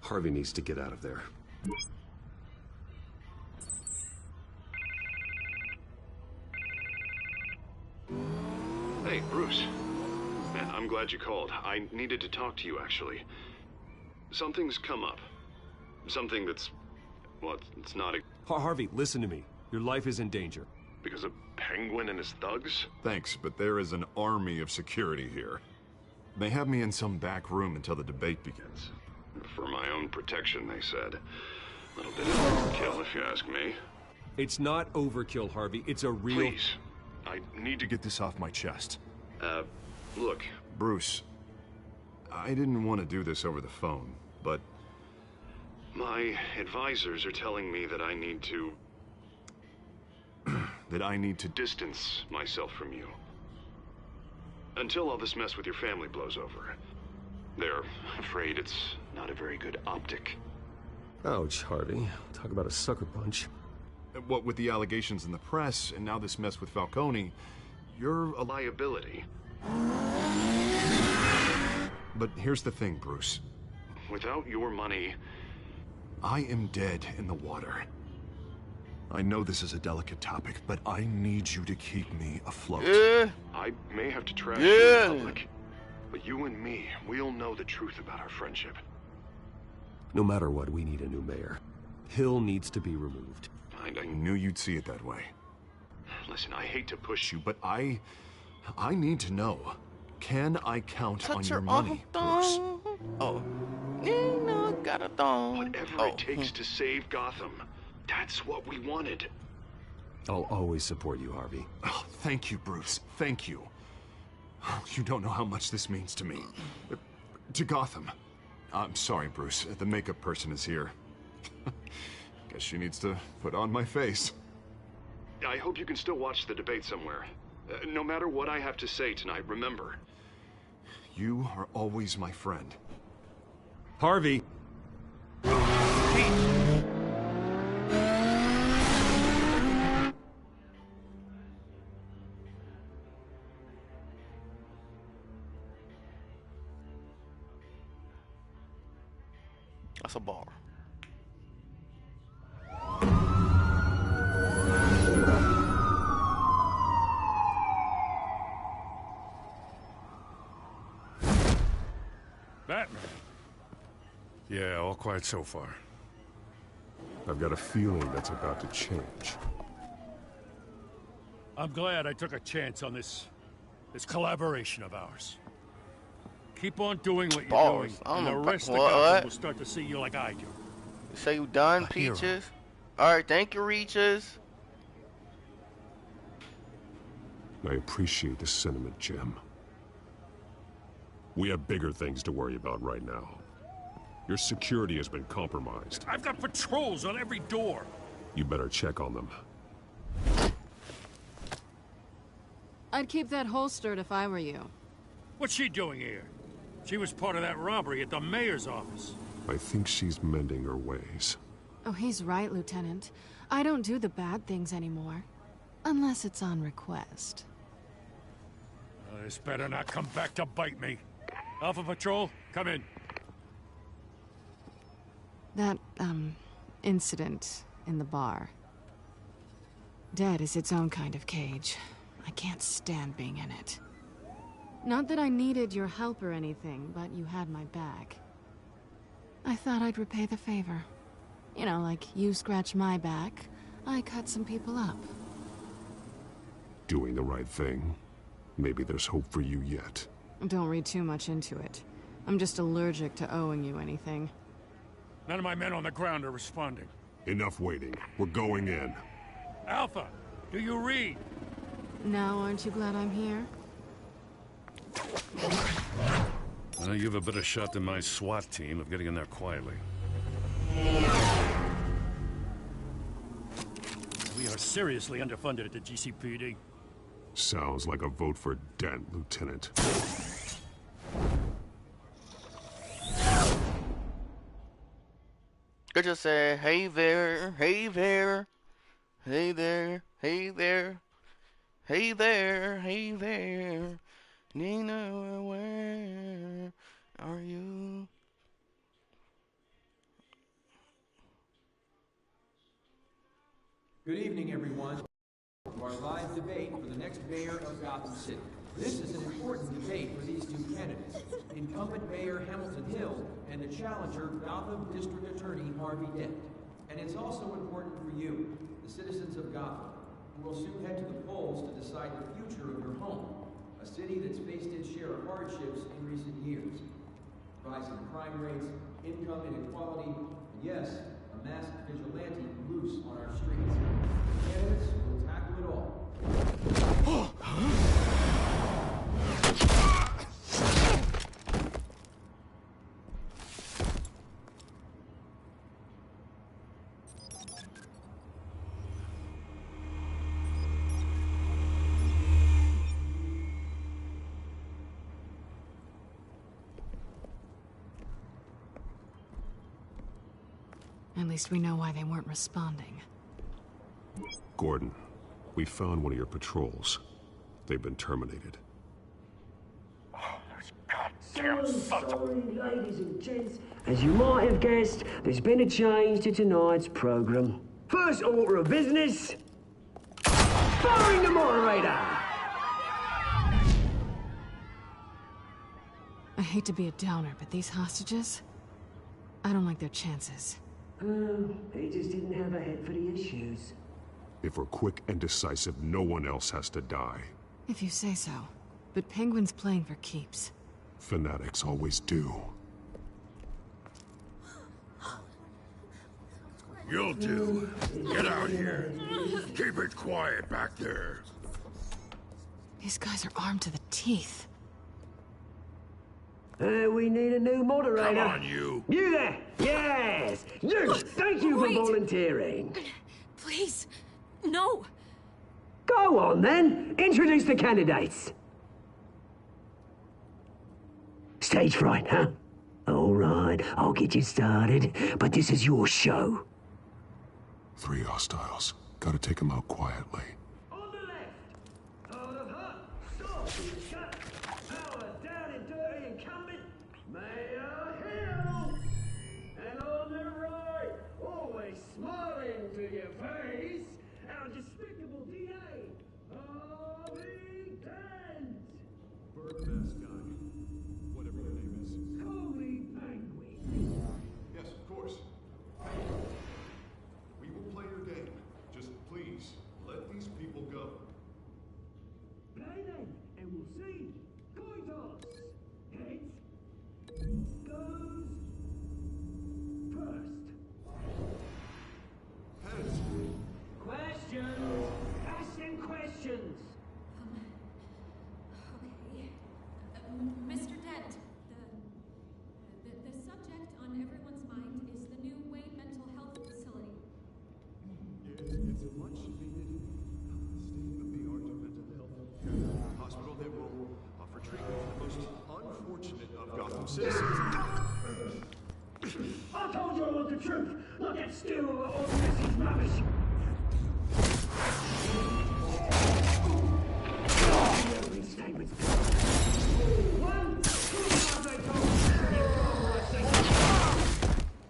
Harvey needs to get out of there. Hey, Bruce. Man, I'm glad you called. I needed to talk to you, actually. Something's come up. Something that's... well, it's not a... Harvey, listen to me. Your life is in danger. Because of Penguin and his thugs? Thanks, but there is an army of security here. They have me in some back room until the debate begins. For my own protection, they said. A little bit of overkill, if you ask me. It's not overkill, Harvey. It's a real... Please. I need to Get this off my chest. Look. Bruce, I didn't want to do this over the phone, but... my advisors are telling me that I need to... that I need to distance myself from you. Until all this mess with your family blows over. They're afraid it's not a very good optic. Ouch, Harvey. Talk about a sucker punch. What with the allegations in the press, and now this mess with Falcone, you're a liability. But here's the thing, Bruce. Without your money... I am dead in the water. I know this is a delicate topic, but I need you to keep me afloat. Yeah. I may have to trash you in public, but you and me, we'll know the truth about our friendship. No matter what, we need a new mayor. Hill needs to be removed. I knew you'd see it that way. Listen, I hate to push you, But I need to know. Can I count on your money, Bruce? Oh. Got a thong. Whatever it takes to save Gotham. That's what we wanted. I'll always support you, Harvey. Oh, thank you, Bruce. Thank you. You don't know how much this means to me. To Gotham. I'm sorry, Bruce. The makeup person is here. Guess she needs to put on my face. I hope you can still watch the debate somewhere. No matter what I have to say tonight, remember. You are always my friend. Harvey! That's a bar. Batman. Yeah, all quiet so far. I've got a feeling that's about to change. I'm glad I took a chance on this collaboration of ours. Keep on doing what you're doing, and the rest of Gotham will start to see you like I do. You say you done, Peaches? Alright, thank you, Reaches. I appreciate the sentiment, Jim. We have bigger things to worry about right now. Your security has been compromised. I've got patrols on every door. You better check on them. I'd keep that holstered if I were you. What's she doing here? She was part of that robbery at the mayor's office. I think she's mending her ways. Oh, he's right, Lieutenant. I don't do the bad things anymore. Unless it's on request. This better not come back to bite me. Alpha Patrol, come in. That, incident in the bar. Dead is its own kind of cage. I can't stand being in it. Not that I needed your help or anything, but you had my back. I thought I'd repay the favor. You know, like you scratch my back, I cut some people up. Doing the right thing. Maybe there's hope for you yet. Don't read too much into it. I'm just allergic to owing you anything. None of my men on the ground are responding. Enough waiting. We're going in. Alpha, do you read? Now, aren't you glad I'm here? You have a better shot than my SWAT team of getting in there quietly. We are seriously underfunded at the GCPD. Sounds like a vote for Dent, Lieutenant. Could just say, hey there, hey there, hey there, hey there, hey there, hey there, Nina, where are you? Good evening, everyone. To our live debate for the next mayor of Gotham City. This is an important debate for these two candidates, incumbent Mayor Hamilton Hill and the challenger Gotham District Attorney Harvey Dent. And it's also important for you, the citizens of Gotham, who will soon head to the polls to decide the future of your home, a city that's faced its share of hardships in recent years. Rising crime rates, income inequality, and yes, a masked vigilante loose on our streets. The candidates will tackle it all. At least we know why they weren't responding. Gordon, we found one of your patrols. They've been terminated. So sorry, ladies and gents. As you might have guessed, there's been a change to tonight's program. First order of business, firing the moderator! I hate to be a downer, but these hostages, I don't like their chances. He just didn't have a head for the issues. If we're quick and decisive, no one else has to die. If you say so. But Penguin's playing for keeps. Fanatics always do. You'll do. Get out here. Keep it quiet back there. These guys are armed to the teeth. We need a new moderator. Come on, you. You there! Yes! You! Thank you for volunteering. Please, no. Go on, then. Introduce the candidates. Stage fright, huh? All right, I'll get you started, but this is your show. 3 hostiles. Gotta take them out quietly. On the left, out of hut, stop, shut, power down and dirty incumbent, Mayor Hill. And on the right, always smiling to your face, our despicable DA, Harvey Dent. Bird mascot. Whatever your name is. Call me Gotham citizens. I told you I want the truth, not that stew or Mrs. rubbish.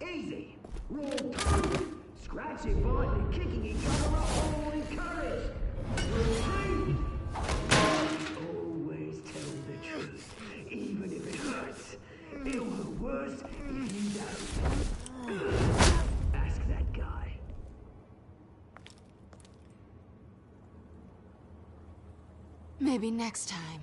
Easy. Raw two. Scratching, biting, kicking each other up, all encouraged. Three. Always tell the truth, even if it hurts. It'll hurt worse if you don't. Ask that guy. Maybe next time.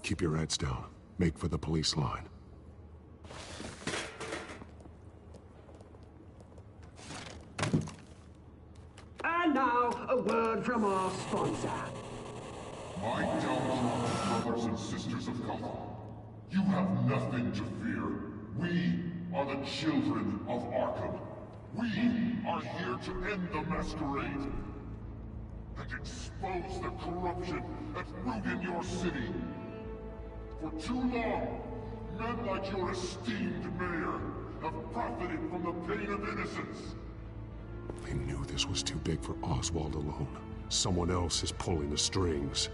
Keep your heads down. Make for the police line. And now, a word from our sponsor. My downtrodden brothers and sisters of Gotham, you have nothing to fear. We are the children of Arkham. We are here to end the masquerade and expose the corruption at root in your city. For too long, men like your esteemed mayor have profited from the pain of innocence. They knew this was too big for Oswald alone. Someone else is pulling the strings.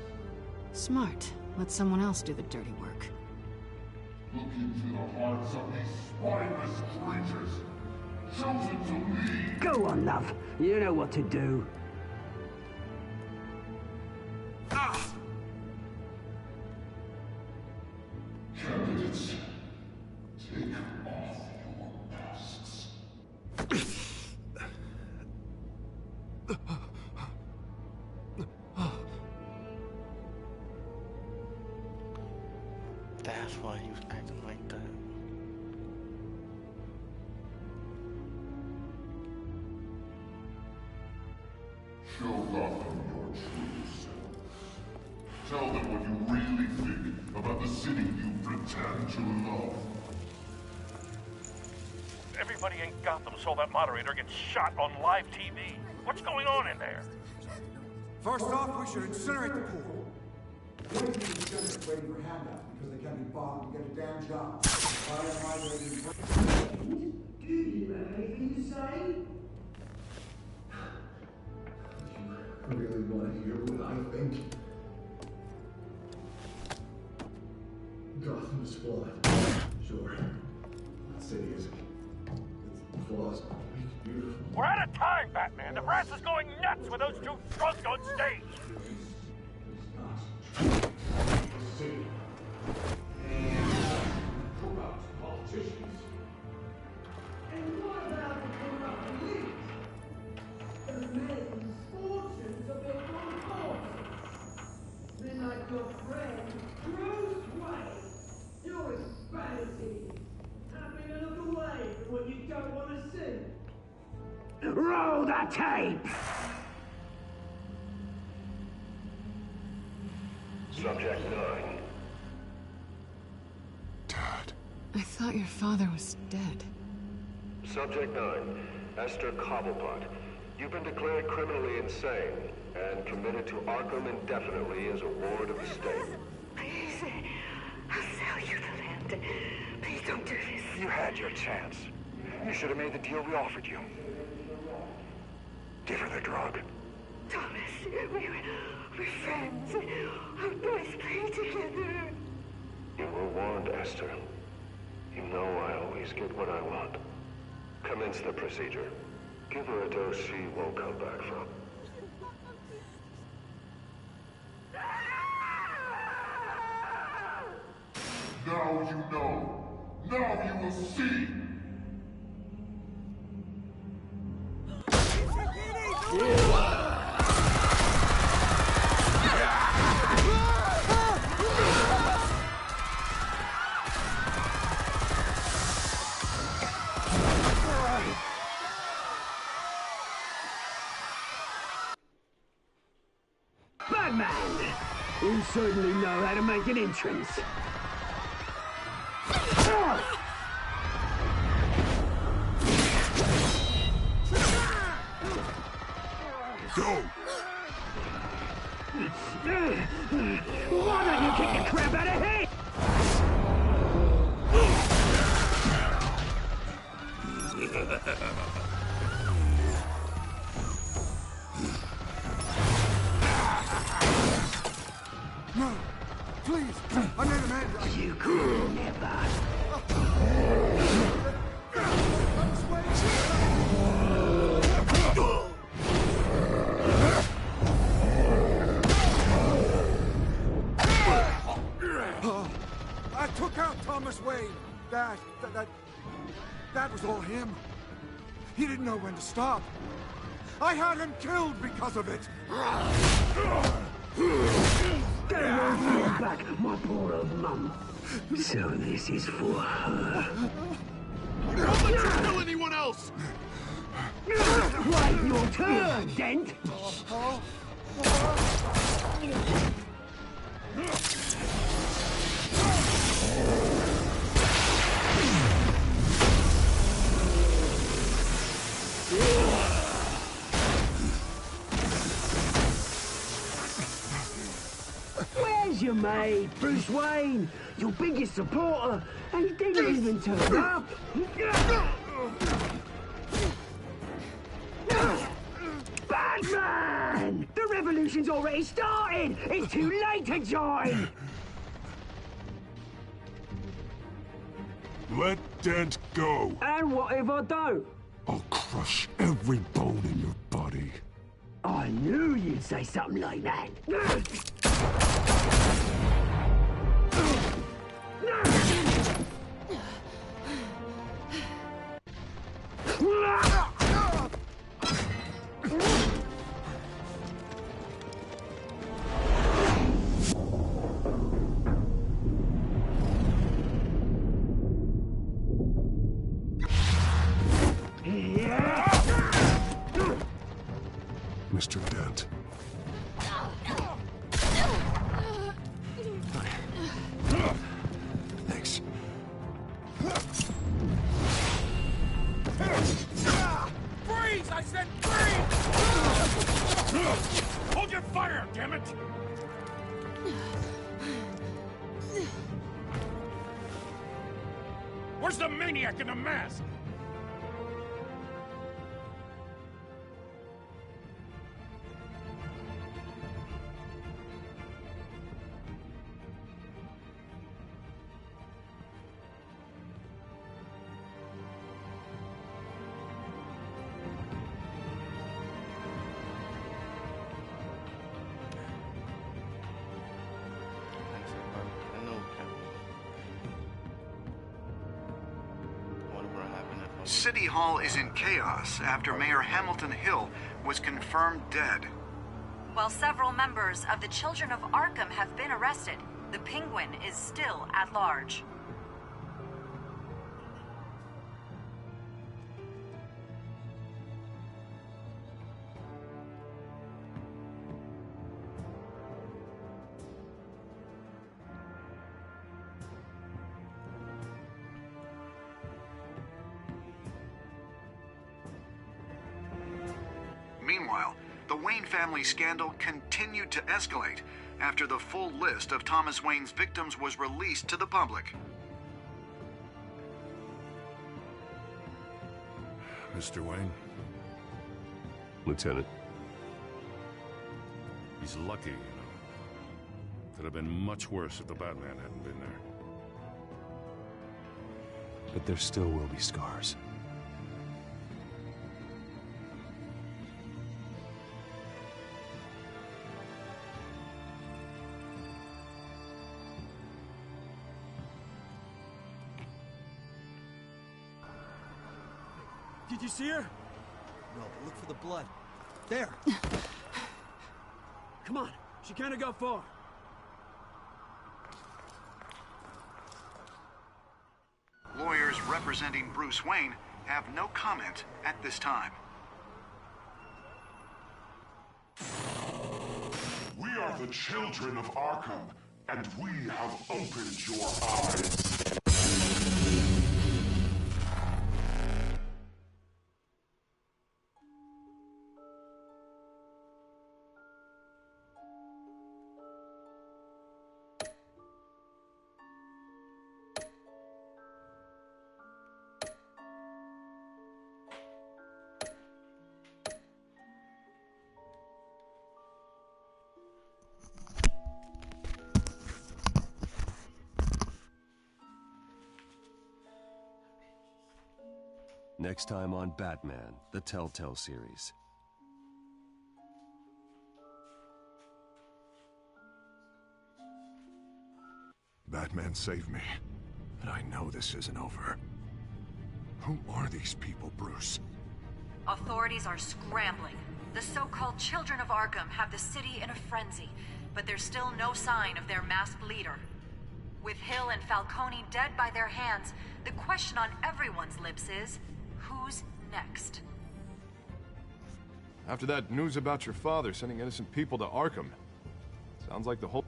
Smart. Let someone else do the dirty work. Look into the hearts of these spineless creatures, chosen to lead. Go on, love. You know what to do. Candidates, take off your masks. That's why he was acting like that. Show Gotham your true self. Tell them what you really think about the city you pretend to love. Everybody in Gotham saw that moderator get shot on live TV. What's going on in there? First off, we should incinerate the pool. Waiting for handouts because they can't be bothered to get a damn job. Do you have anything to say? You really want to hear what I think? Gotham is flawed. Sure. That city isn't. Its flaws make it beautiful. We're out of time, Batman. The press is going nuts with those two drunks on stage. City. Corrupt politicians. And what about the corrupt police? The men's fortunes of their own causes. Men like your friend, Bruce Wayne. You're insanity. Having to look away from what you don't want to see. Roll the tape! Subject 9. I thought your father was dead. Subject 9. Esther Cobblepot. You've been declared criminally insane and committed to Arkham indefinitely as a ward of the state. Please, I'll sell you the land. Please don't do this. You had your chance. You should have made the deal we offered you. Give her the drug. Thomas, we're friends. Our boys play together. You were warned, Esther. You know I always get what I want. Commence the procedure. Give her a dose she won't come back from. Now you know. Now you will see. Batman! You certainly know how to make an entrance. Go! Why don't you kick the crap out of here? No! Please! I made a man! You could never. I took out Thomas Wayne. That was all him. He didn't know when to stop. I had him killed because of it. Get her back, my poor old mum. So this is for her. Don't let you kill anyone else! Wait your turn, Dent! Where's your mate, Bruce Wayne? Your biggest supporter, and he didn't even turn up. Batman! The revolution's already started! It's too late to join! Let Dent go. And what if I don't? I'll crush every bone in your body. I knew you'd say something like that. Mr. Dent. Thanks. Freeze! I said freeze! Hold your fire, damn it! Where's the maniac in the mask? City Hall is in chaos after Mayor Hamilton Hill was confirmed dead. While several members of the Children of Arkham have been arrested, the Penguin is still at large. Meanwhile, the Wayne family scandal continued to escalate after the full list of Thomas Wayne's victims was released to the public. Mr. Wayne? Lieutenant. He's lucky, you know. Could have been much worse if the Batman hadn't been there. But there still will be scars. Did you see her? No, but look for the blood. There! Come on, she can't have got far. Lawyers representing Bruce Wayne have no comment at this time. We are the children of Arkham, and we have opened your eyes. Next time on Batman, the Telltale series. Batman saved me, and I know this isn't over. Who are these people, Bruce? Authorities are scrambling. The so-called Children of Arkham have the city in a frenzy, but there's still no sign of their masked leader. With Hill and Falcone dead by their hands, the question on everyone's lips is, who's next? After that news about your father sending innocent people to Arkham, sounds like the whole...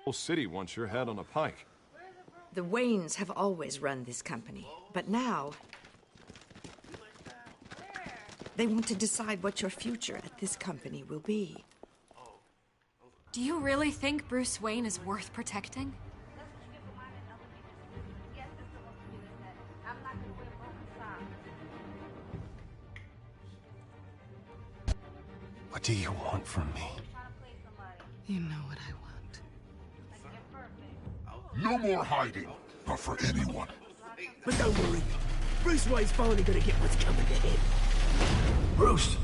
Whole city wants your head on a pike. The Waynes have always run this company, but now they want to decide what your future at this company will be. Do you really think Bruce Wayne is worth protecting? What do you want from me? You know what I want. No more hiding, not for anyone. But don't worry. Bruce Wayne's finally gonna get what's coming to him. Bruce!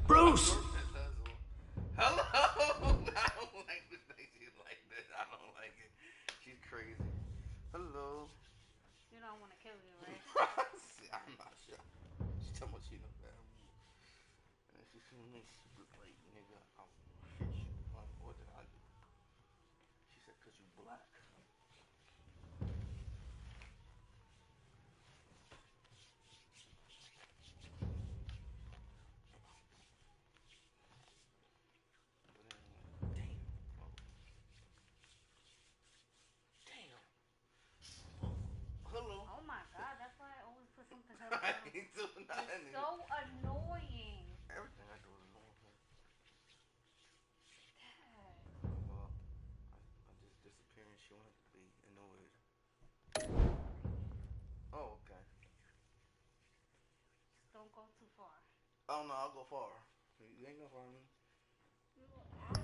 Bruce! Hello! I don't like this Daisy like this. I don't like it. She's crazy. Hello. You don't want to kill me, right? I'm not sure. She's talking about she in the bathroom. And she seen me, she was like, nigga, I'll hit you. Like, what did I do? She said, cause you black. Hello. Oh my god, that's why I always put something else on. It's so annoying. Everything I do is annoying. Dad. Well, I just disappeared and she wanted to be annoyed. Oh, okay. Just don't go too far. Oh no, I'll go far. You ain't gonna find me. You asshole.